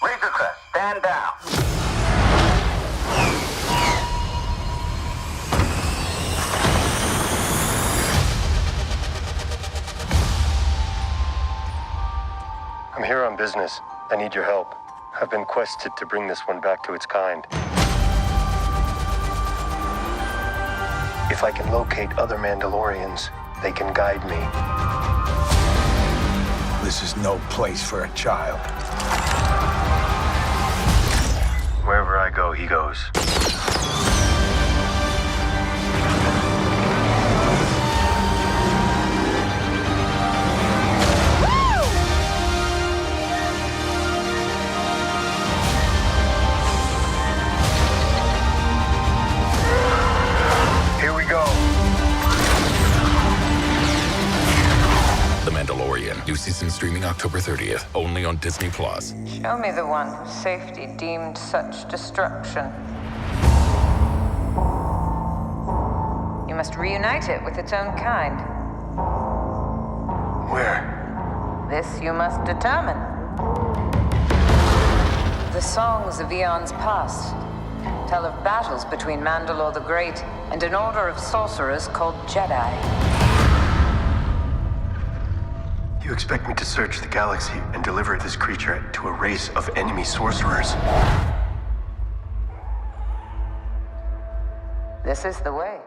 Razor Crest, stand down. I'm here on business. I need your help. I've been quested to bring this one back to its kind. If I can locate other Mandalorians, they can guide me. This is no place for a child. Wherever I go, he goes. Here we go. The Mandalorian. New season streaming October 30th. Only on Disney+. Show me the one whose safety deemed such destruction. You must reunite it with its own kind. Where? This you must determine. The songs of eons past tell of battles between Mandalore the Great and an order of sorcerers called Jedi. You expect me to search the galaxy and deliver this creature to a race of enemy sorcerers? This is the way.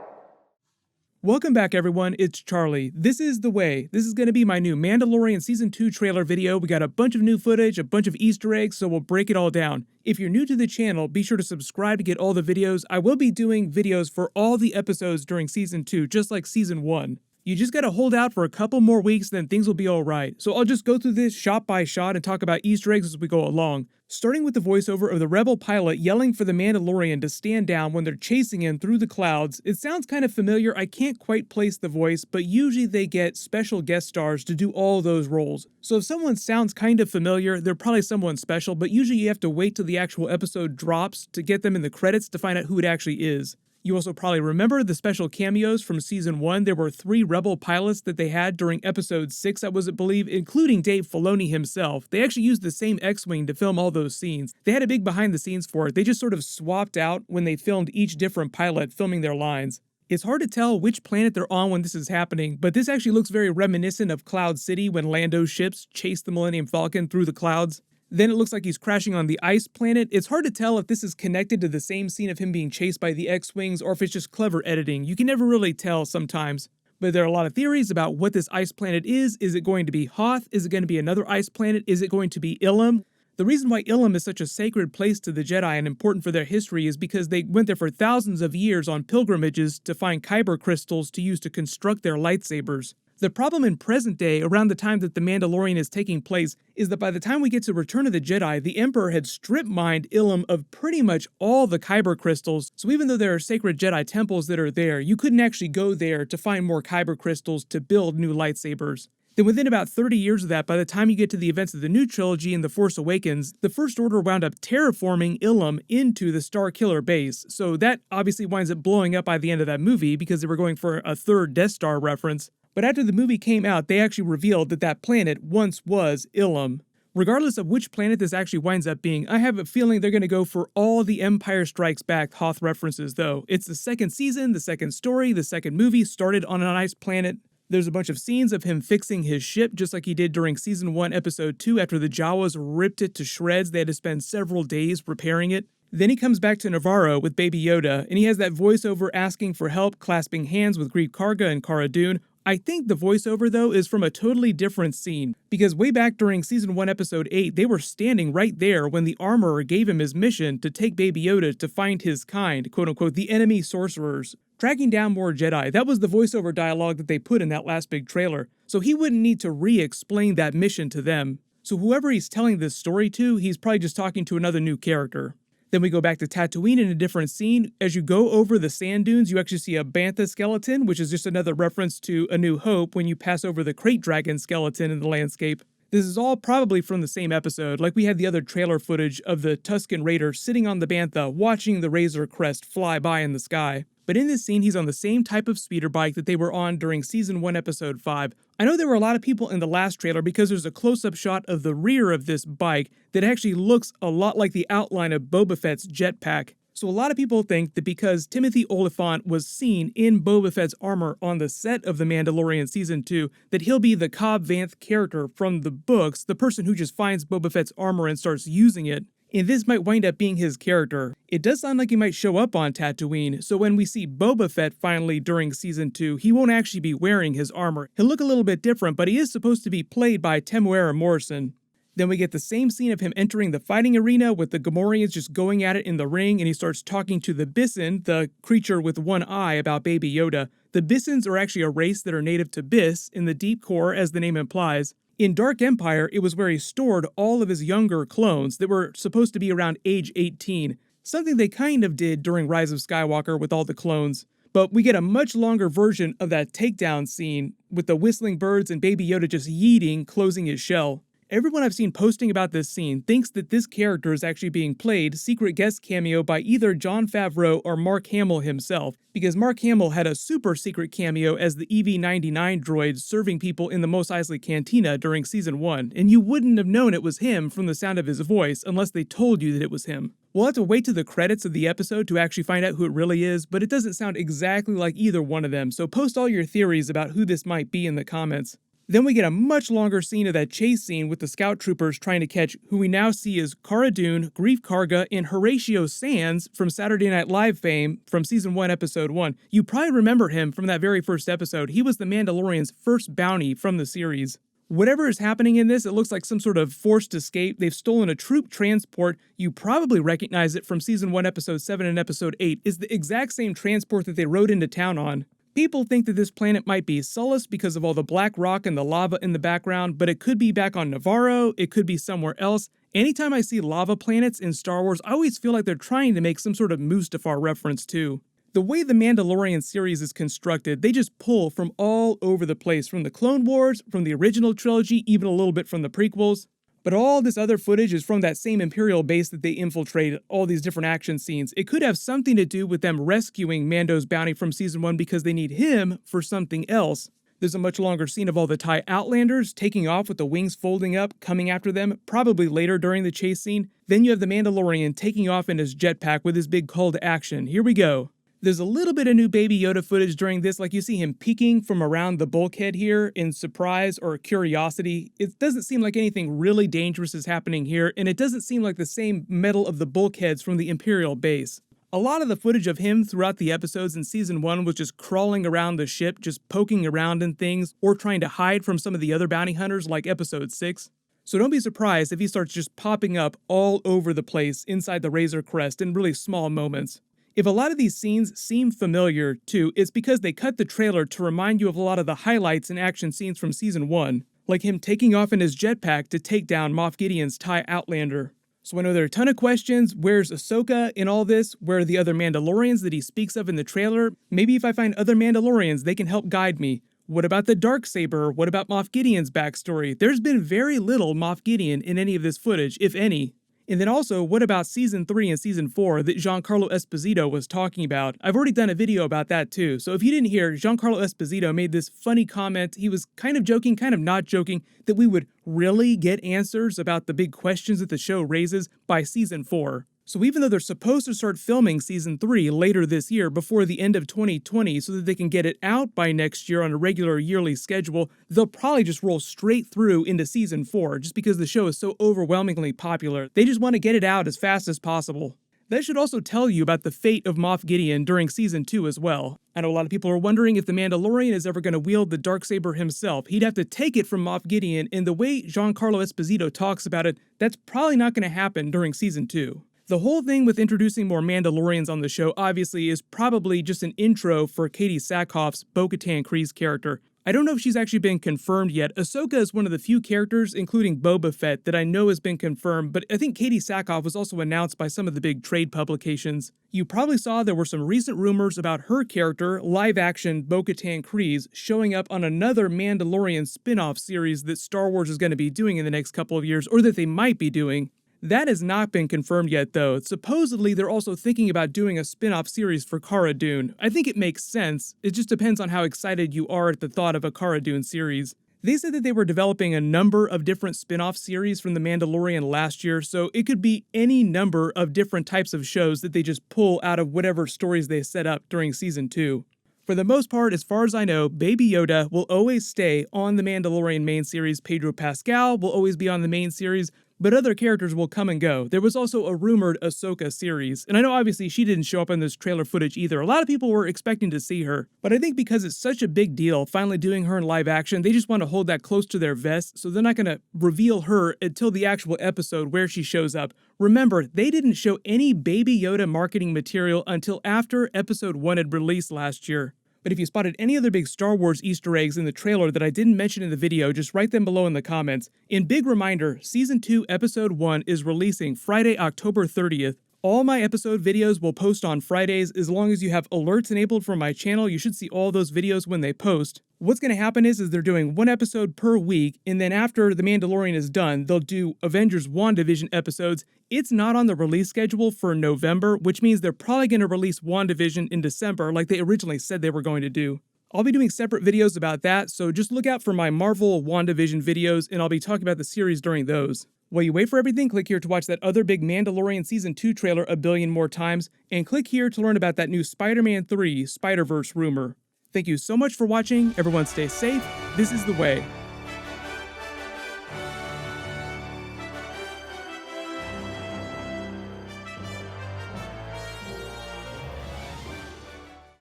Welcome back, everyone. It's Charlie. This is The Way. This is going to be my new Mandalorian Season 2 trailer video. We got a bunch of new footage, a bunch of Easter eggs, so we'll break it all down. If you're new to the channel, be sure to subscribe to get all the videos. I will be doing videos for all the episodes during Season 2, just like Season 1. You just gotta hold out for a couple more weeks, then things will be alright. So I'll just go through this shot by shot and talk about Easter eggs as we go along. Starting with the voiceover of the Rebel pilot yelling for the Mandalorian to stand down when they're chasing him through the clouds. It sounds kind of familiar, I can't quite place the voice, but usually they get special guest stars to do all those roles. So if someone sounds kind of familiar, they're probably someone special, but usually you have to wait till the actual episode drops to get them in the credits to find out who it actually is. You also probably remember the special cameos from Season 1. There were 3 Rebel pilots that they had during Episode 6, I believe, including Dave Filoni himself. They actually used the same X-Wing to film all those scenes. They had a big behind the scenes for it. They just sort of swapped out when they filmed each different pilot filming their lines. It's hard to tell which planet they're on when this is happening, but this actually looks very reminiscent of Cloud City when Lando's ships chase the Millennium Falcon through the clouds. Then it looks like he's crashing on the ice planet. It's hard to tell if this is connected to the same scene of him being chased by the X-Wings or if it's just clever editing. You can never really tell sometimes. But there are a lot of theories about what this ice planet is. Is it going to be Hoth? Is it going to be another ice planet? Is it going to be Ilum? The reason why Ilum is such a sacred place to the Jedi and important for their history is because they went there for thousands of years on pilgrimages to find kyber crystals to use to construct their lightsabers. The problem in present day, around the time that The Mandalorian is taking place, is that by the time we get to Return of the Jedi, the Emperor had strip-mined Ilum of pretty much all the kyber crystals, so even though there are sacred Jedi temples that are there, you couldn't actually go there to find more kyber crystals to build new lightsabers. Then within about 30 years of that, by the time you get to the events of the new trilogy and The Force Awakens, the First Order wound up terraforming Ilum into the Starkiller base, so that obviously winds up blowing up by the end of that movie because they were going for a third Death Star reference. But after the movie came out, they actually revealed that that planet once was Ilum. Regardless of which planet this actually winds up being, I have a feeling they're going to go for all the Empire Strikes Back Hoth references though. It's the second season, the second story, the second movie started on an ice planet. There's a bunch of scenes of him fixing his ship just like he did during Season 1, Episode 2 after the Jawas ripped it to shreds. They had to spend several days repairing it. Then he comes back to Navarro with Baby Yoda, and he has that voiceover asking for help, clasping hands with Greef Karga and Cara Dune. I think the voiceover, though, is from a totally different scene, because way back during Season 1, Episode 8, they were standing right there when the Armorer gave him his mission to take Baby Yoda to find his kind, quote-unquote, the enemy sorcerers. Tracking down more Jedi, that was the voiceover dialogue that they put in that last big trailer, so he wouldn't need to re-explain that mission to them. So whoever he's telling this story to, he's probably just talking to another new character. Then we go back to Tatooine in a different scene. As you go over the sand dunes, you actually see a Bantha skeleton, which is just another reference to A New Hope when you pass over the Krayt Dragon skeleton in the landscape. This is all probably from the same episode, like we had the other trailer footage of the Tusken Raider sitting on the Bantha watching the Razor Crest fly by in the sky. but in this scene he's on the same type of speeder bike that they were on during Season 1, Episode 5. I know there were a lot of people in the last trailer because there's a close-up shot of the rear of this bike that actually looks a lot like the outline of Boba Fett's jetpack. So a lot of people think that because Timothy Olyphant was seen in Boba Fett's armor on the set of The Mandalorian Season 2, that he'll be the Cobb Vanth character from the books, the person who just finds Boba Fett's armor and starts using it. And this might wind up being his character. It does sound like he might show up on Tatooine, so when we see Boba Fett finally during Season 2, he won't actually be wearing his armor. He'll look a little bit different, but he is supposed to be played by Temuera Morrison. Then we get the same scene of him entering the fighting arena with the Gamorreans just going at it in the ring, and he starts talking to the Bisson, the creature with one eye, about Baby Yoda. The Bissons are actually a race that are native to Biss, in the deep core, as the name implies. In Dark Empire, it was where he stored all of his younger clones that were supposed to be around age 18, something they kind of did during Rise of Skywalker with all the clones. But we get a much longer version of that takedown scene, with the whistling birds and Baby Yoda just yeeting, closing his shell. Everyone I've seen posting about this scene thinks that this character is actually being played secret guest cameo by either Jon Favreau or Mark Hamill himself, because Mark Hamill had a super secret cameo as the EV-99 droid serving people in the Mos Eisley Cantina during Season 1, and you wouldn't have known it was him from the sound of his voice unless they told you that it was him. We'll have to wait to the credits of the episode to actually find out who it really is, but it doesn't sound exactly like either one of them, so post all your theories about who this might be in the comments. Then we get a much longer scene of that chase scene with the scout troopers trying to catch who we now see as Cara Dune, Greef Karga, and Horatio Sands from Saturday Night Live fame from Season 1, Episode 1. You probably remember him from that very first episode. He was the Mandalorian's first bounty from the series. Whatever is happening in this, it looks like some sort of forced escape. They've stolen a troop transport. You probably recognize it from Season 1, Episode 7 and Episode 8. It's the exact same transport that they rode into town on. People think that this planet might be Sullust because of all the black rock and the lava in the background, but it could be back on Navarro, it could be somewhere else. Anytime I see lava planets in Star Wars, I always feel like they're trying to make some sort of Mustafar reference too. The way the Mandalorian series is constructed, they just pull from all over the place, from the Clone Wars, from the original trilogy, even a little bit from the prequels. But all this other footage is from that same Imperial base that they infiltrated, all these different action scenes. It could have something to do with them rescuing Mando's bounty from Season 1 because they need him for something else. There's a much longer scene of all the TIE Outlanders taking off with the wings folding up, coming after them, probably later during the chase scene. Then you have the Mandalorian taking off in his jetpack with his big call to action. Here we go. There's a little bit of new Baby Yoda footage during this, like you see him peeking from around the bulkhead here in surprise or curiosity. It doesn't seem like anything really dangerous is happening here, and it doesn't seem like the same metal of the bulkheads from the Imperial base. A lot of the footage of him throughout the episodes in Season 1 was just crawling around the ship, just poking around in things, or trying to hide from some of the other bounty hunters like Episode 6. So don't be surprised if he starts just popping up all over the place inside the Razor Crest in really small moments. If a lot of these scenes seem familiar, too, it's because they cut the trailer to remind you of a lot of the highlights and action scenes from Season 1, like him taking off in his jetpack to take down Moff Gideon's TIE Outlander. So I know there are a ton of questions. Where's Ahsoka in all this? Where are the other Mandalorians that he speaks of in the trailer? Maybe if I find other Mandalorians, they can help guide me. What about the Darksaber? What about Moff Gideon's backstory? There's been very little Moff Gideon in any of this footage, if any. And then also, what about Season 3 and Season 4 that Giancarlo Esposito was talking about? I've already done a video about that too, so if you didn't hear, Giancarlo Esposito made this funny comment. He was kind of joking, kind of not joking, that we would really get answers about the big questions that the show raises by Season 4. So even though they're supposed to start filming Season 3 later this year before the end of 2020 so that they can get it out by next year on a regular yearly schedule, they'll probably just roll straight through into Season 4 just because the show is so overwhelmingly popular. They just want to get it out as fast as possible. That should also tell you about the fate of Moff Gideon during Season 2 as well. I know a lot of people are wondering if the Mandalorian is ever going to wield the Darksaber himself. He'd have to take it from Moff Gideon, and the way Giancarlo Esposito talks about it, that's probably not going to happen during Season 2. The whole thing with introducing more Mandalorians on the show obviously is probably just an intro for Katie Sackhoff's Bo-Katan Kryze character. I don't know if she's actually been confirmed yet. Ahsoka is one of the few characters, including Boba Fett, that I know has been confirmed, but I think Katie Sackhoff was also announced by some of the big trade publications. You probably saw there were some recent rumors about her character, live-action Bo-Katan Kryze, showing up on another Mandalorian spin-off series that Star Wars is going to be doing in the next couple of years, or that they might be doing. That has not been confirmed yet, though. Supposedly, they're also thinking about doing a spin-off series for Cara Dune. I think it makes sense. It just depends on how excited you are at the thought of a Cara Dune series. They said that they were developing a number of different spin-off series from The Mandalorian last year, so it could be any number of different types of shows that they just pull out of whatever stories they set up during Season 2. For the most part, as far as I know, Baby Yoda will always stay on the Mandalorian main series. Pedro Pascal will always be on the main series, but other characters will come and go. There was also a rumored Ahsoka series, and I know obviously she didn't show up in this trailer footage either. A lot of people were expecting to see her, but I think because it's such a big deal finally doing her in live action, they just want to hold that close to their vest, so they're not going to reveal her until the actual episode where she shows up. Remember, they didn't show any Baby Yoda marketing material until after Episode 1 had released last year. But if you spotted any other big Star Wars Easter eggs in the trailer that I didn't mention in the video, just write them below in the comments. And big reminder, Season 2 Episode 1 is releasing Friday, October 30th. All my episode videos will post on Fridays. As long as you have alerts enabled from my channel, you should see all those videos when they post. What's going to happen is they're doing one episode per week, and then after The Mandalorian is done, they'll do Avengers WandaVision episodes. It's not on the release schedule for November, which means they're probably going to release WandaVision in December like they originally said they were going to do. I'll be doing separate videos about that, so just look out for my Marvel WandaVision videos, and I'll be talking about the series during those. While you wait for everything, click here to watch that other big Mandalorian Season 2 trailer a billion more times, and click here to learn about that new Spider-Man 3 Spider-Verse rumor. Thank you so much for watching. Everyone stay safe. This is The Way.